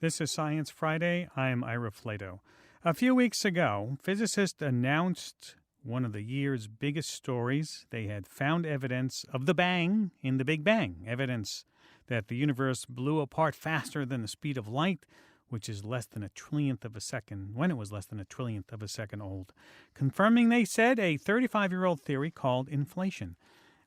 This is Science Friday. I'm Ira Flato. A few weeks ago, physicists announced one of the year's biggest stories. They had found evidence of the bang in the Big Bang, evidence that the universe blew apart faster than the speed of light, which is less than a trillionth of a second, when it was less than a trillionth of a second old, confirming, they said, a 35-year-old theory called inflation.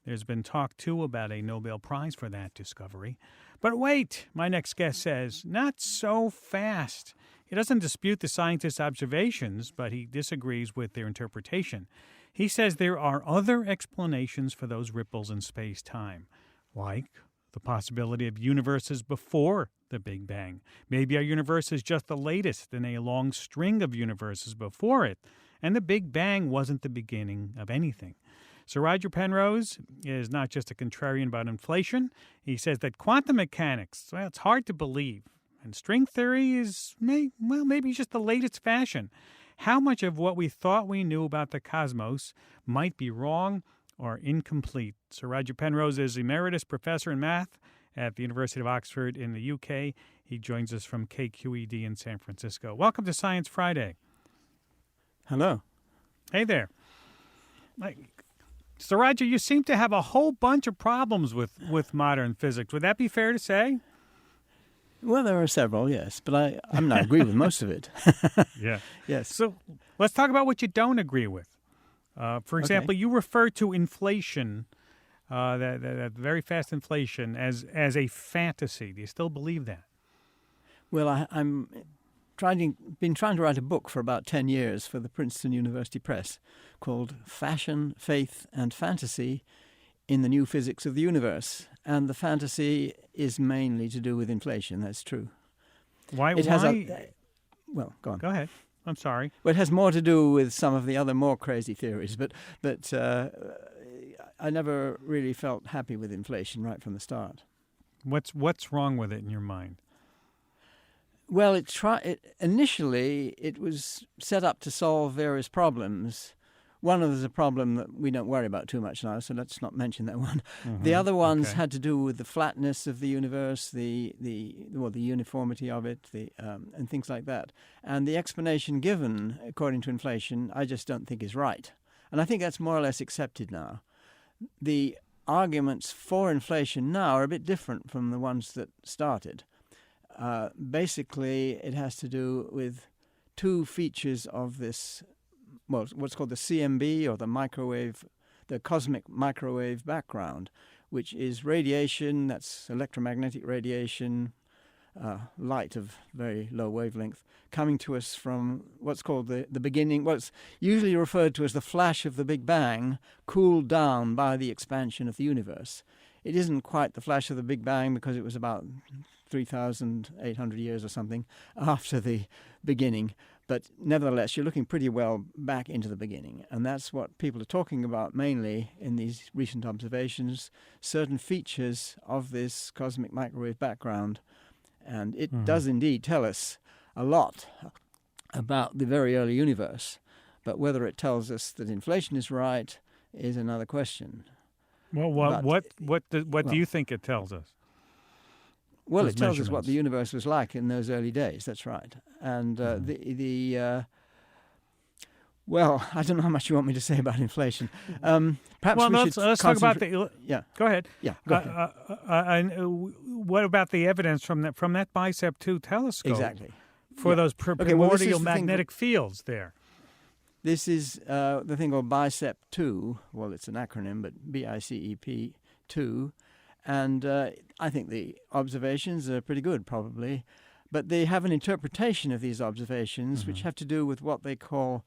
There's been talk, too, about a Nobel Prize for that discovery. But wait, my next guest says, not so fast. He doesn't dispute the scientists' observations, but he disagrees with their interpretation. He says there are other explanations for those ripples in space-time, like the possibility of universes before the Big Bang. Maybe our universe is just the latest in a long string of universes before it, and the Big Bang wasn't the beginning of anything. Sir Roger Penrose is not just a contrarian about inflation. He says that quantum mechanics, well, it's hard to believe. And string theory is, maybe just the latest fashion. How much of what we thought we knew about the cosmos might be wrong or incomplete? Sir Roger Penrose is Emeritus Professor in Math at the University of Oxford in the UK. He joins us from KQED in San Francisco. Welcome to Science Friday. Hello. Hey there. Sir Roger, you seem to have a whole bunch of problems with modern physics. Would that be fair to say? Well, there are several, yes, but I agree with most of it. Yeah. Yes. So let's talk about what you don't agree with. For example, You refer to inflation, that very fast inflation, as a fantasy. Do you still believe that? Well, I'm been trying to write a book for about 10 years for the Princeton University Press called Fashion, Faith and Fantasy in the New Physics of the Universe. And the fantasy is mainly to do with inflation, that's true. Why? Well, go on. Go ahead. I'm sorry. Well, it has more to do with some of the other more crazy theories, but I never really felt happy with inflation right from the start. What's wrong with it in your mind? Well, initially it was set up to solve various problems. One of them is a problem that we don't worry about too much now, so let's not mention that one. Mm-hmm. The other ones had to do with the flatness of the universe, the uniformity of it, and things like that. And the explanation given, according to inflation, I just don't think is right. And I think that's more or less accepted now. The arguments for inflation now are a bit different from the ones that started. Basically, it has to do with two features of this, what's called the CMB, or the cosmic microwave background, which is radiation, that's electromagnetic radiation, light of very low wavelength, coming to us from what's called the beginning, what's usually referred to as the flash of the Big Bang, cooled down by the expansion of the universe. It isn't quite the flash of the Big Bang because it was about 3,800 years or something after the beginning. But nevertheless, you're looking pretty well back into the beginning. And that's what people are talking about mainly in these recent observations, certain features of this cosmic microwave background. And it does indeed tell us a lot about the very early universe. But whether it tells us that inflation is right is another question. Well, what do you think it tells us? Well, it tells us what the universe was like in those early days. That's right. And well, I don't know how much you want me to say about inflation. Perhaps let's talk about the. Yeah. Go ahead. Yeah. Go ahead. What about the evidence from that Bicep 2 telescope? Exactly. For those primordial magnetic fields there. This is the thing called Bicep 2. Well, it's an acronym, but BICEP 2. And I think the observations are pretty good, probably. But they have an interpretation of these observations which have to do with what they call,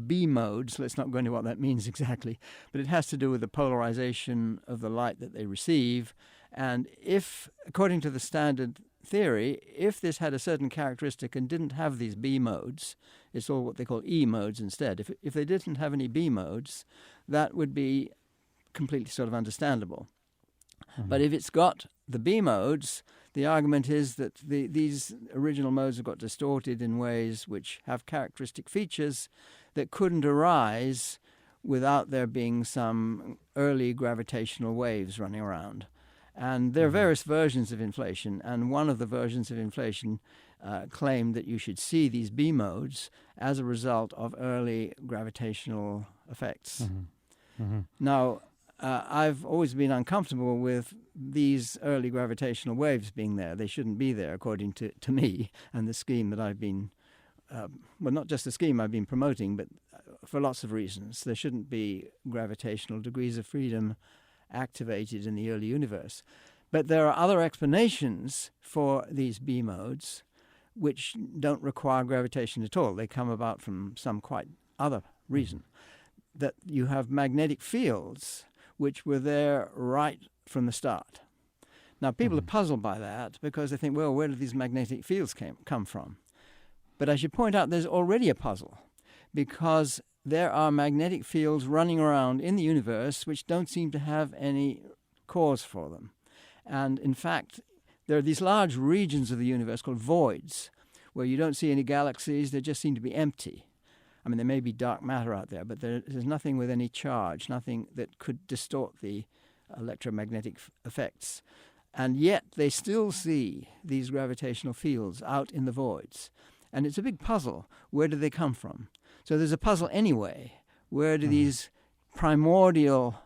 B modes. Let's not go into what that means exactly. But it has to do with the polarization of the light that they receive. And if, according to the standard theory, if this had a certain characteristic and didn't have these B modes, it's all what they call E modes instead. If they didn't have any B modes, that would be completely sort of understandable. But if it's got the B modes, the argument is that these original modes have got distorted in ways which have characteristic features that couldn't arise without there being some early gravitational waves running around. And there are various versions of inflation, and one of the versions of inflation claimed that you should see these B modes as a result of early gravitational effects. Mm-hmm. Mm-hmm. Now, I've always been uncomfortable with these early gravitational waves being there. They shouldn't be there, according to me and the scheme that I've been, well, not just the scheme I've been promoting, but for lots of reasons. There shouldn't be gravitational degrees of freedom activated in the early universe. But there are other explanations for these B modes which don't require gravitation at all. They come about from some quite other reason. That you have magnetic fields which were there right from the start. Now, people are puzzled by that because they think, well, where did these magnetic fields come from? But as you point out, there's already a puzzle because there are magnetic fields running around in the universe which don't seem to have any cause for them. And in fact, there are these large regions of the universe called voids where you don't see any galaxies, they just seem to be empty. I mean, there may be dark matter out there, but there's nothing with any charge, nothing that could distort the electromagnetic effects. And yet they still see these gravitational fields out in the voids. And it's a big puzzle. Where do they come from? So there's a puzzle anyway. Where do these primordial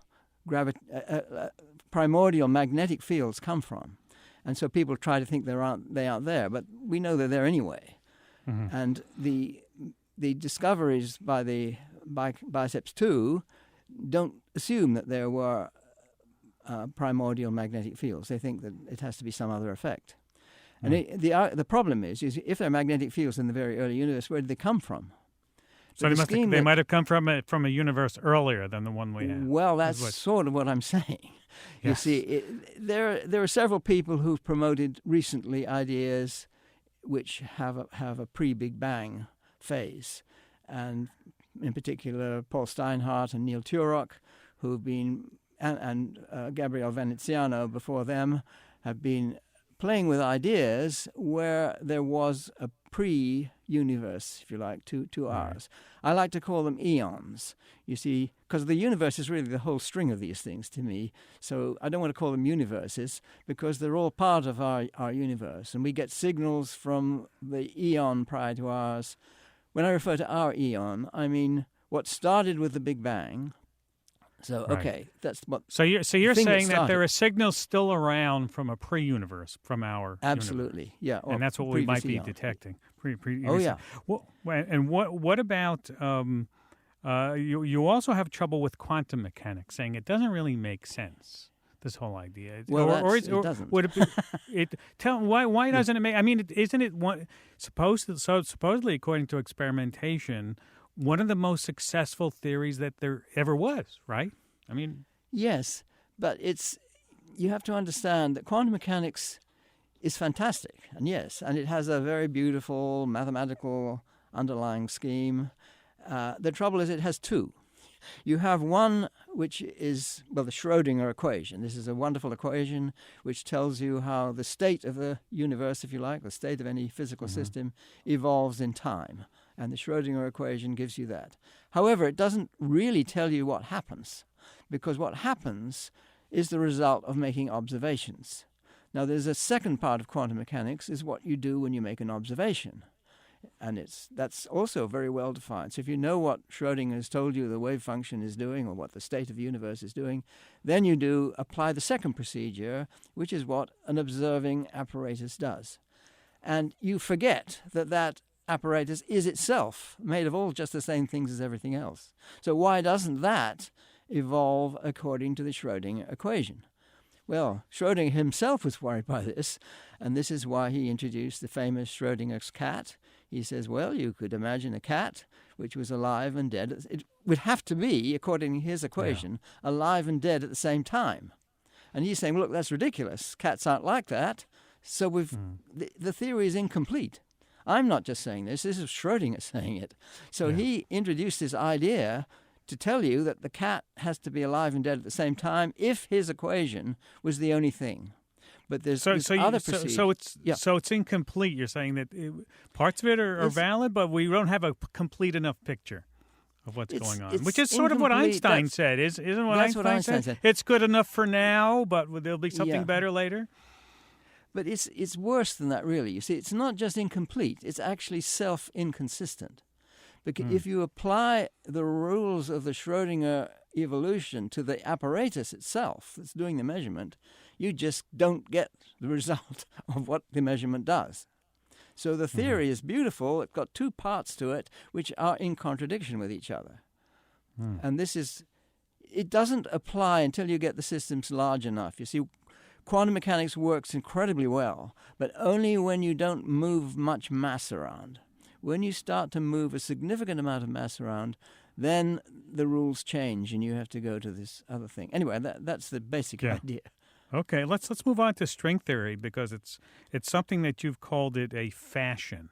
magnetic fields come from? And so people try to think they aren't there, but we know they're there anyway. Mm-hmm. And the discoveries by the Biceps 2 don't assume that there were primordial magnetic fields. They think that it has to be some other effect. And the problem is if there are magnetic fields in the very early universe, where did they come from? So they might have come from a universe earlier than the one we have. Well, that's sort of what I'm saying. Yes. You see, there are several people who've promoted recently ideas which have a pre-Big Bang phase, and in particular Paul Steinhardt and Neil Turok, who've been and Gabriele Veneziano before them, have been playing with ideas where there was a pre-universe, if you like, to ours. I like to call them eons, you see, because the universe is really the whole string of these things to me. So I don't want to call them universes because they're all part of our universe. And we get signals from the eon prior to ours. When I refer to our eon, I mean what started with the Big Bang. So, okay, that's what... So you're saying that there are signals still around from a pre-universe, from our Absolutely, universe. Yeah. And that's what we might be detecting. Oh, yeah. And what about... you also have trouble with quantum mechanics, saying it doesn't really make sense, this whole idea. Well, it doesn't. Would it why doesn't it make... I mean, isn't it supposedly, according to experimentation... one of the most successful theories that there ever was, right? I mean... Yes, but you have to understand that quantum mechanics is fantastic, and it has a very beautiful mathematical underlying scheme. The trouble is it has two. You have one which is, the Schrödinger equation. This is a wonderful equation which tells you how the state of the universe, if you like, the state of any physical system, evolves in time. And the Schrödinger equation gives you that. However, it doesn't really tell you what happens, because what happens is the result of making observations. Now, there's a second part of quantum mechanics, is what you do when you make an observation. And that's also very well defined. So if you know what Schrödinger has told you the wave function is doing, or what the state of the universe is doing, then you apply the second procedure, which is what an observing apparatus does. And you forget that apparatus is itself made of all just the same things as everything else. So why doesn't that evolve according to the Schrödinger equation? Well, Schrödinger himself was worried by this, and this is why he introduced the famous Schrödinger's cat. He says, well, you could imagine a cat which was alive and dead. It would have to be, according to his equation, alive and dead at the same time. And he's saying, well, look, that's ridiculous. Cats aren't like that. So the theory is incomplete. I'm not just saying this is Schrödinger saying it. So he introduced this idea to tell you that the cat has to be alive and dead at the same time if his equation was the only thing. But there's other procedure. So it's incomplete. You're saying that parts of it are valid, but we don't have a complete enough picture of what's going on, which is sort of what Einstein said. Isn't what Einstein said? It's good enough for now, but there'll be something better later. But it's worse than that, really. You see, it's not just incomplete, it's actually self-inconsistent. Because if you apply the rules of the Schrödinger evolution to the apparatus itself that's doing the measurement, you just don't get the result of what the measurement does. So the theory is beautiful. It's got two parts to it which are in contradiction with each other. And it doesn't apply until you get the systems large enough. You see, quantum mechanics works incredibly well, but only when you don't move much mass around. When you start to move a significant amount of mass around, then the rules change and you have to go to this other thing. Anyway, that's the basic idea. Okay, let's move on to string theory, because it's something that you've called it a fashion.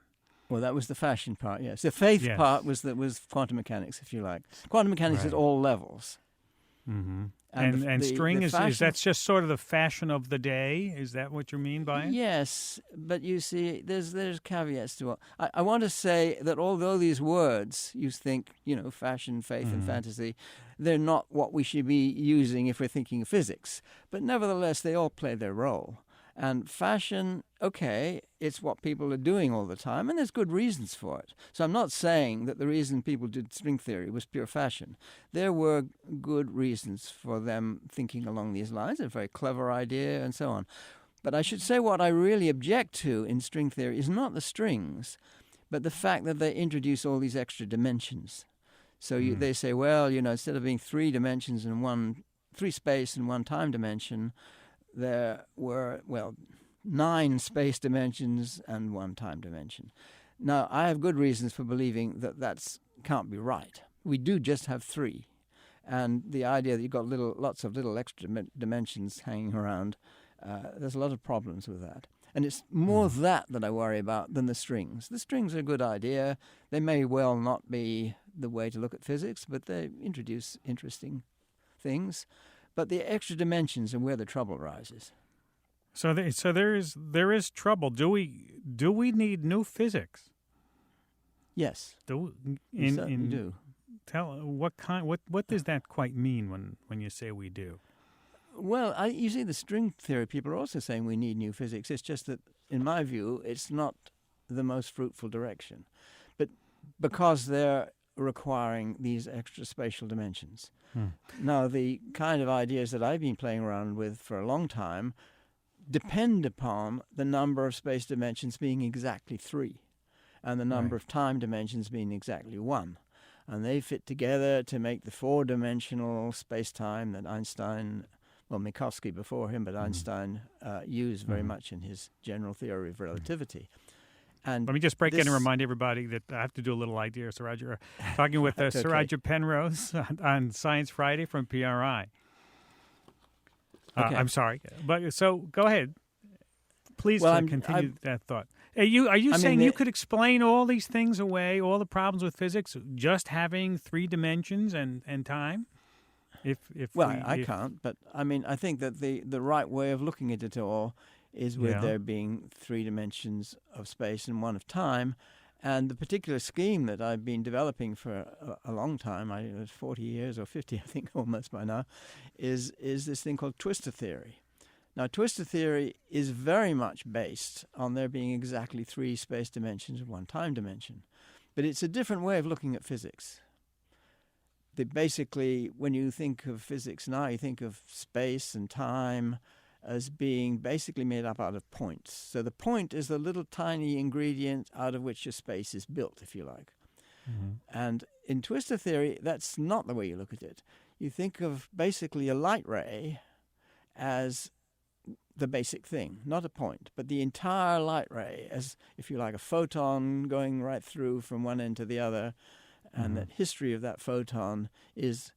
Well, that was the fashion part, yes. The faith part was quantum mechanics, if you like. Quantum mechanics at all levels. Mm-hmm. And string is that's just sort of the fashion of the day? Is that what you mean by it? Yes, but you see, there's caveats to it. I want to say that although these words, you think, fashion, faith, and fantasy, they're not what we should be using if we're thinking of physics. But nevertheless, they all play their role. And fashion, okay, it's what people are doing all the time, and there's good reasons for it. So I'm not saying that the reason people did string theory was pure fashion. There were good reasons for them thinking along these lines, a very clever idea, and so on. But I should say what I really object to in string theory is not the strings, but the fact that they introduce all these extra dimensions. So they say, well, instead of being three dimensions and three space and one time dimension, there were, 9 space dimensions and one time dimension. Now, I have good reasons for believing that can't be right. We do just have 3. And the idea that you've got lots of little extra dimensions hanging around, there's a lot of problems with that. And it's more that I worry about than the strings. The strings are a good idea. They may well not be the way to look at physics, but they introduce interesting things. But the extra dimensions are where the trouble rises. So there is trouble. Do we need new physics? Yes, we certainly do. Tell what does that quite mean when you say we do? Well, you see, the string theory people are also saying we need new physics. It's just that, in my view, it's not the most fruitful direction, but because they're requiring these extra spatial dimensions. Now, the kind of ideas that I've been playing around with for a long time depend upon the number of space dimensions being exactly 3 and the number of time dimensions being exactly 1. And they fit together to make the 4-dimensional space-time that Einstein, Minkowski before him, but Einstein used very much in his general theory of relativity. And let me just break in and remind everybody that I have to do a little idea, Sir Roger. Talking with Sir Roger Penrose on Science Friday from PRI. I'm sorry, but so go ahead. Please continue that thought. Are you saying you could explain all these things away, all the problems with physics, just having 3 dimensions and time? I can't, but I think that the right way of looking at it all is with there being 3 dimensions of space and 1 of time. And the particular scheme that I've been developing for a long time, 40 years or 50, I think, almost by now, is this thing called twistor theory. Now, twistor theory is very much based on there being exactly 3 space dimensions and 1 time dimension. But it's a different way of looking at physics. Basically, when you think of physics now, you think of space and time as being basically made up out of points. So the point is the little tiny ingredient out of which your space is built, if you like. And in twistor theory, that's not the way you look at it. You think of basically a light ray as the basic thing, not a point, but the entire light ray as, if you like, a photon going right through from one end to the other, and the history of that photon is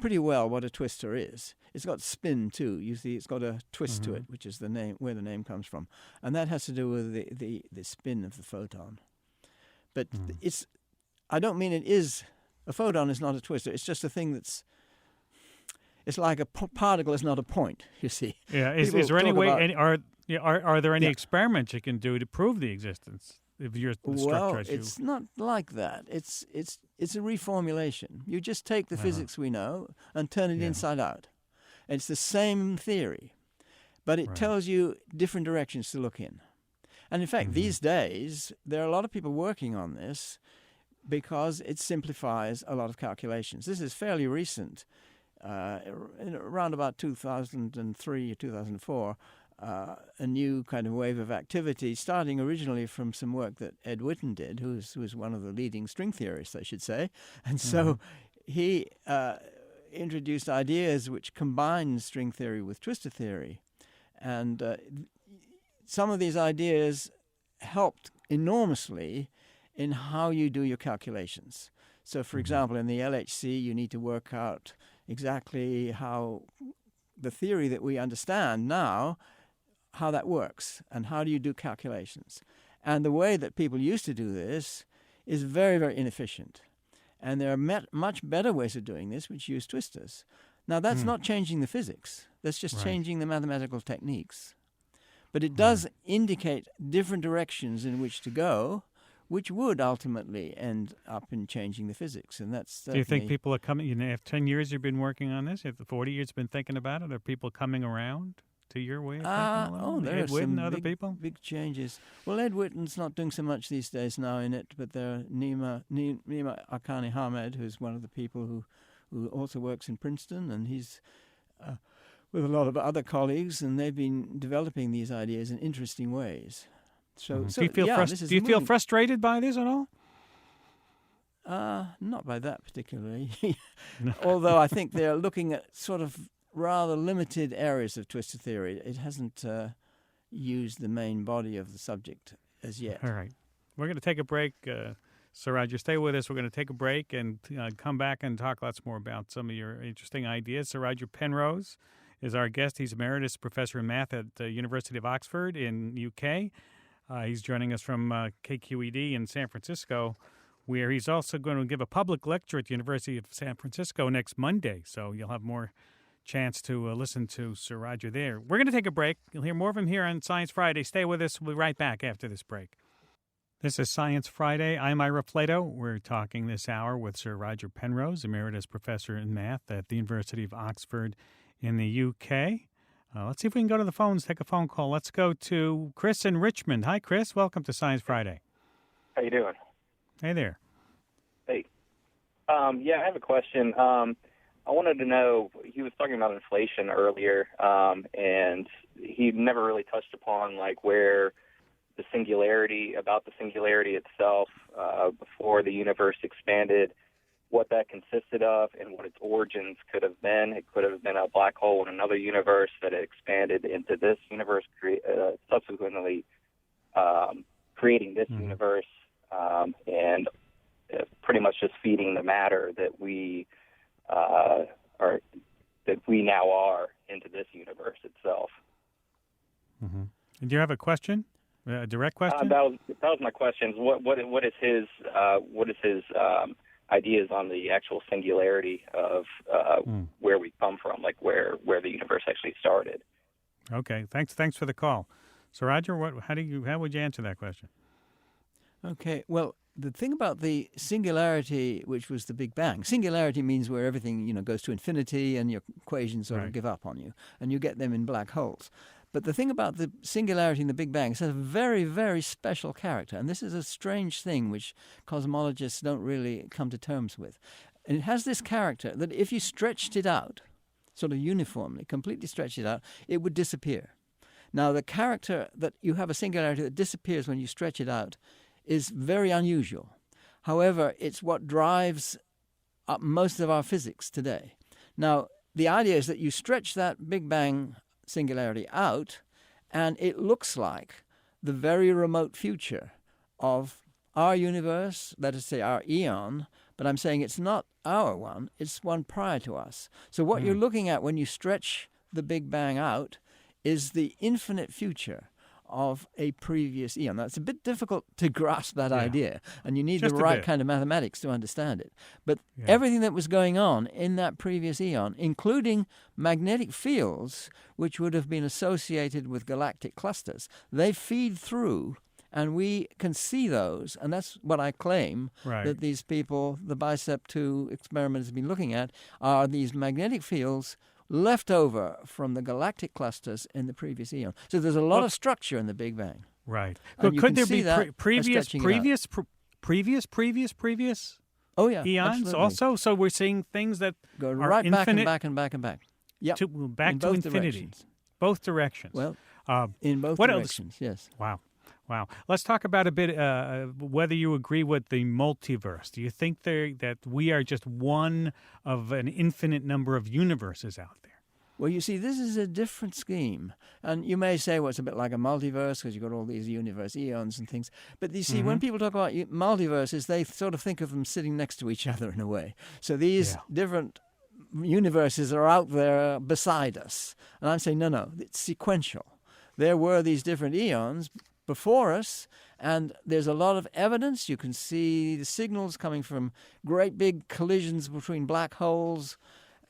pretty well what a twistor is. It's got spin too. You see, it's got a twist to it, which is the name, where the name comes from, and that has to do with the spin of the photon. But I don't mean a photon is not a twistor. It's just a thing it's like a particle is not a point. You see. Yeah. Is there any way? Are there any experiments you can do to prove the existence of your structure? Well, it's not like that. It's a reformulation. You just take the physics we know and turn it inside out. And it's the same theory, but it Right. tells you different directions to look in. And in fact, these days, there are a lot of people working on this because it simplifies a lot of calculations. This is fairly recent. Around about 2003 or 2004, a new kind of wave of activity, starting originally from some work that Ed Witten did, who was one of the leading string theorists, I should say. And so he introduced ideas which combined string theory with twistor theory. And some of these ideas helped enormously in how you do your calculations. So, for example, in the LHC, you need to work out exactly how the theory that we understand now, how that works, and how do you do calculations. And the way that people used to do this is very, very inefficient. And there are much better ways of doing this, which use twistors. Now, that's not changing the physics. That's just changing the mathematical techniques. But it does indicate different directions in which to go, which would ultimately end up in changing the physics. And that's Do you think people are coming? After 10 years you've been working on this, after 40 years you've been thinking about it, are people coming around to your way of thinking? There Ed are Witten, some other people? big changes. Well, Ed Witten's not doing so much these days now in it, but there are Nima Arkani Hamed, who's one of the people who also works in Princeton, and he's with a lot of other colleagues, and they've been developing these ideas in interesting ways. So, do you feel frustrated by this at all? Not by that particularly. Although I think they're looking at sort of rather limited areas of twistor theory. It hasn't used the main body of the subject as yet. All right. We're going to take a break. Sir Roger, stay with us. We're going to take a break and come back and talk lots more about some of your interesting ideas. Sir Roger Penrose is our guest. He's Emeritus Professor in Math at the University of Oxford in UK. He's joining us from KQED in San Francisco, where he's also going to give a public lecture at the University of San Francisco next Monday. So you'll have more chance to listen to Sir Roger there. We're going to take a break. You'll hear more of him here on Science Friday. Stay with us. We'll be right back after this break. This is Science Friday. I'm Ira Flato. We're talking this hour with Sir Roger Penrose, Emeritus Professor in Math at the University of Oxford in the UK. Let's see if we can go to the phones, take a phone call. Let's go to Chris in Richmond. Hi, Chris. Welcome to Science Friday. How you doing? Hey there. Hey. I have a question. I wanted to know, he was talking about inflation earlier, and he never really touched upon where the singularity itself before the universe expanded, what that consisted of and what its origins could have been. It could have been a black hole in another universe that had expanded into this universe, subsequently creating this universe, and pretty much just feeding the matter that we now are into this universe itself. Mm-hmm. Do you have a question? A direct question? That was my question. What is his ideas on the actual singularity of where we come from, where the universe actually started? Okay, thanks for the call. So Roger, how would you answer that question? Okay, well, the thing about the singularity, which was the Big Bang, singularity means where everything goes to infinity and your equations sort of give up on you, and you get them in black holes. But the thing about the singularity in the Big Bang, it has a very, very special character. And this is a strange thing which cosmologists don't really come to terms with. And it has this character that if you stretched it out, sort of uniformly, completely stretched it out, it would disappear. Now, the character that you have a singularity that disappears when you stretch it out is very unusual. However, it's what drives up most of our physics today. Now, the idea is that you stretch that Big Bang singularity out, and it looks like the very remote future of our universe, let us say our eon, but I'm saying it's not our one, it's one prior to us. So what you're looking at when you stretch the Big Bang out is the infinite future of a previous eon. Now, it's a bit difficult to grasp that idea, and you need the right kind of mathematics to understand it. But everything that was going on in that previous eon, including magnetic fields, which would have been associated with galactic clusters, they feed through, and we can see those. And that's what I claim that these people, the BICEP 2 experiment has been looking at, are these magnetic fields left over from the galactic clusters in the previous eon. So there's a lot of structure in the Big Bang. Right. And Could there be previous Oh yeah, eons absolutely. also? So we're seeing things that Go are right back infinite and back and back and back. Yep. back in to both infinity. directions. Both directions. Well, Um, in both what directions, yes. Wow. Let's talk about a bit whether you agree with the multiverse. Do you think that we are just one of an infinite number of universes out there? Well, you see, this is a different scheme. And you may say, well, it's a bit like a multiverse because you've got all these universe eons and things. But you see, when people talk about multiverses, they sort of think of them sitting next to each other in a way. So these different universes are out there beside us. And I'm saying, no, it's sequential. There were these different eons before us, and there's a lot of evidence. You can see the signals coming from great big collisions between black holes.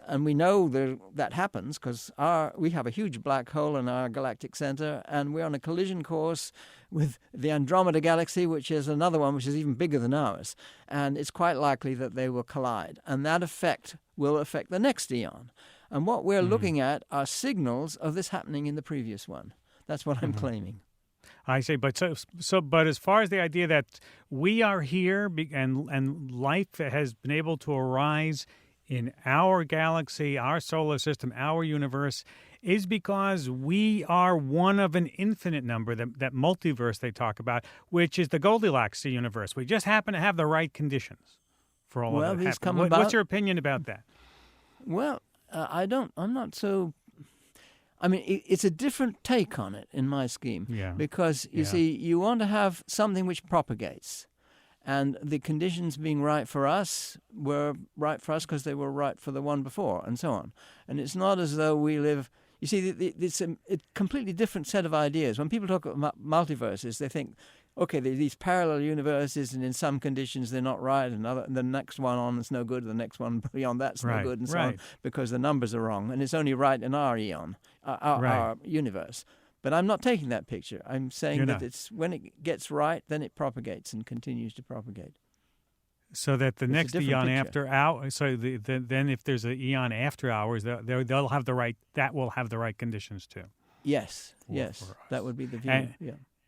And we know that happens because we have a huge black hole in our galactic center, and we're on a collision course with the Andromeda Galaxy, which is another one which is even bigger than ours. And it's quite likely that they will collide. And that effect will affect the next eon. And what we're looking at are signals of this happening in the previous one. That's what I'm claiming. I see, but but as far as the idea that we are here and life has been able to arise in our galaxy, our solar system, our universe, is because we are one of an infinite number, that multiverse they talk about, which is the Goldilocks universe. We just happen to have the right conditions for all of it. What's your opinion about that? Well, I'm not so... I mean, it's a different take on it in my scheme. Yeah. Because, you see, you want to have something which propagates. And the conditions being right for us were right for us because they were right for the one before, and so on. And it's not as though we live... You see, it's a completely different set of ideas. When people talk about multiverses, they think, okay, there are these parallel universes, and in some conditions they're not right, and the next one on is no good, the next one beyond that's no good, and so on, because the numbers are wrong, and it's only right in our eon, our universe. But I'm not taking that picture. I'm saying that it's when it gets right, then it propagates and continues to propagate. So that the next eon after hours, then if there's an eon after hours, they'll have the right. That will have the right conditions too. Yes, that would be the view.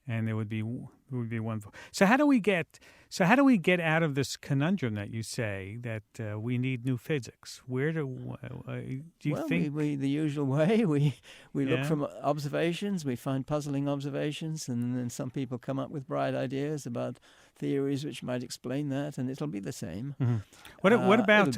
And there would be one. So how do we get out of this conundrum that you say that we need new physics? Where do you think? The usual way. We look from observations. We find puzzling observations, and then some people come up with bright ideas about theories which might explain that, and it'll be the same. Mm-hmm. What about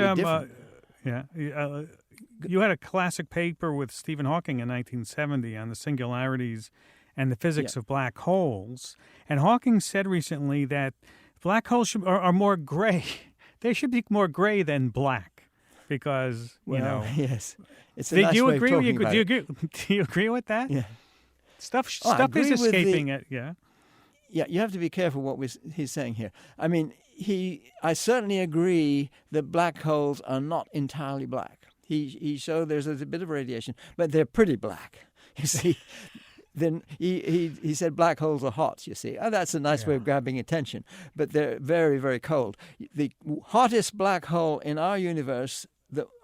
you had a classic paper with Stephen Hawking in 1970 on the singularities and the physics of black holes. And Hawking said recently that black holes are more gray. They should be more gray than black because, yes. It's a nice way of talking about it. Do you agree with that? Yeah. Stuff is escaping it, yeah. Yeah, you have to be careful what he's saying here. I mean, I certainly agree that black holes are not entirely black. He showed there's a bit of radiation, but they're pretty black, you see. Then he said black holes are hot, you see. Oh, that's a nice way of grabbing attention. But they're very, very cold. The hottest black hole in our universe,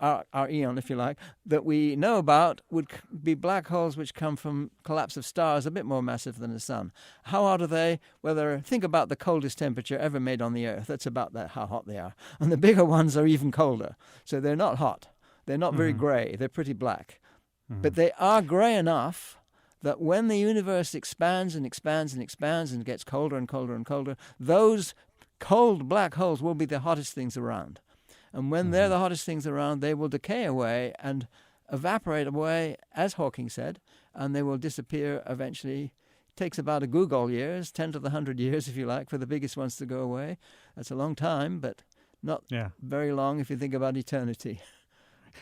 our eon, if you like, that we know about would be black holes which come from collapse of stars a bit more massive than the sun. How hot are they? Well, think about the coldest temperature ever made on the Earth. That's about how hot they are. And the bigger ones are even colder. So they're not hot. They're not very gray. They're pretty black. But they are gray enough that when the universe expands and expands and expands and gets colder and colder and colder, those cold black holes will be the hottest things around. And when they're the hottest things around, they will decay away and evaporate away, as Hawking said, and they will disappear eventually. It takes about a googol years, 10 to the 100 years, if you like, for the biggest ones to go away. That's a long time, but not very long if you think about eternity.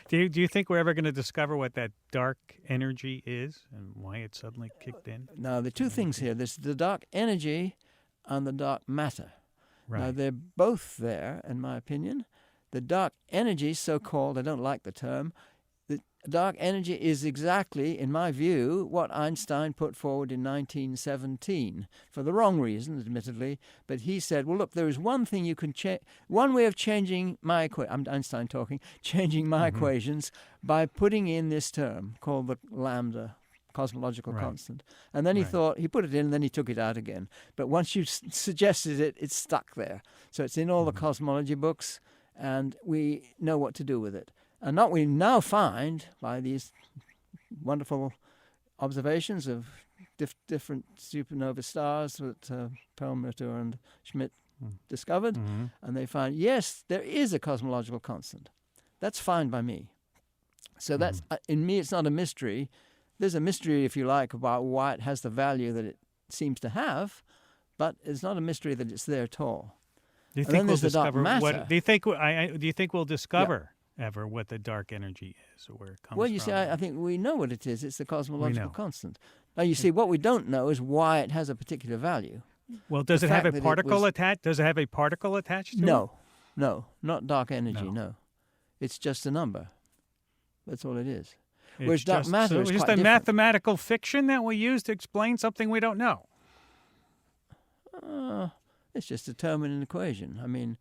Do you think we're ever going to discover what that dark energy is and why it suddenly kicked in? Now, there are two things here. There's the dark energy and the dark matter. Right. Now, they're both there, in my opinion. The dark energy, so-called, I don't like the term, dark energy is exactly, in my view, what Einstein put forward in 1917, for the wrong reason, admittedly. But he said, well, look, there is one thing you can change, one way of changing my I'm Einstein talking, changing my equations by putting in this term called the lambda cosmological constant. And then he thought, he put it in, and then he took it out again. But once you suggested it, it's stuck there. So it's in all the cosmology books, and we know what to do with it. And what we now find by these wonderful observations of different supernova stars that Perlmutter and Schmidt discovered, and they find, yes, there is a cosmological constant. That's fine by me. So that's, in me, it's not a mystery. There's a mystery, if you like, about why it has the value that it seems to have, but it's not a mystery that it's there at all. Do you think we'll discover what? Do you think we'll discover ever what the dark energy is or where it comes from? Well, you see, I think we know what it is. It's the cosmological constant. Now, you see, what we don't know is why it has a particular value. Well, does it have a particle attached? Does it have a particle attached to it? No, not dark energy. No, it's just a number. That's all it is. Whereas dark matter is just quite a different. mathematical fiction that we use to explain something we don't know. It's just a term in an equation. I mean,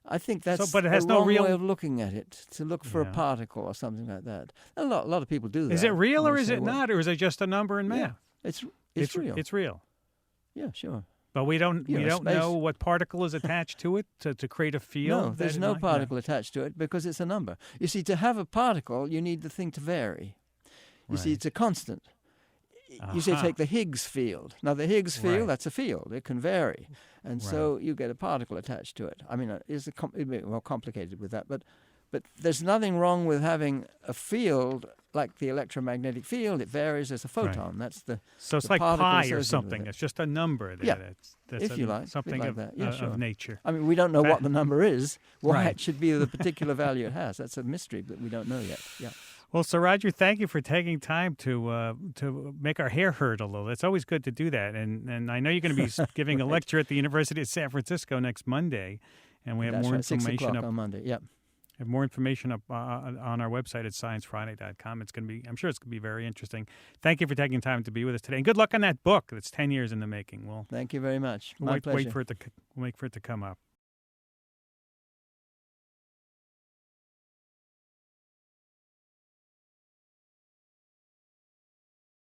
I think that's but it has the no wrong real way of looking at it, to look for a particle or something like that. A lot of people do that. Is it real or is it not, or is it just a number in math? Yeah, it's real. It's real. Yeah, sure. But we don't know what particle is attached to it to create a field? No, there's no particle attached to it because it's a number. You see, to have a particle, you need the thing to vary. You see, it's a constant. You say take the Higgs field. Now, the Higgs field, that's a field. It can vary. And so you get a particle attached to it. I mean, it's a bit more complicated with that. But there's nothing wrong with having a field like the electromagnetic field. It varies as a photon. That's so it's like pi or something. It's just a number. That's if you like. Something like of, that. Yeah, sure. of nature. I mean, we don't know what the number is, why it should be the particular value it has. That's a mystery that we don't know yet. Yeah. Well, Sir Roger, thank you for taking time to make our hair hurt a little. It's always good to do that. And I know you're going to be giving a lecture at the University of San Francisco next Monday, and we have more information 6 o'clock on Monday. Yep. Have more information up on our website at sciencefriday.com. I'm sure it's going to be very interesting. Thank you for taking time to be with us today, and good luck on that book. That's 10 years in the making. Thank you very much. My pleasure. Wait for it to come up.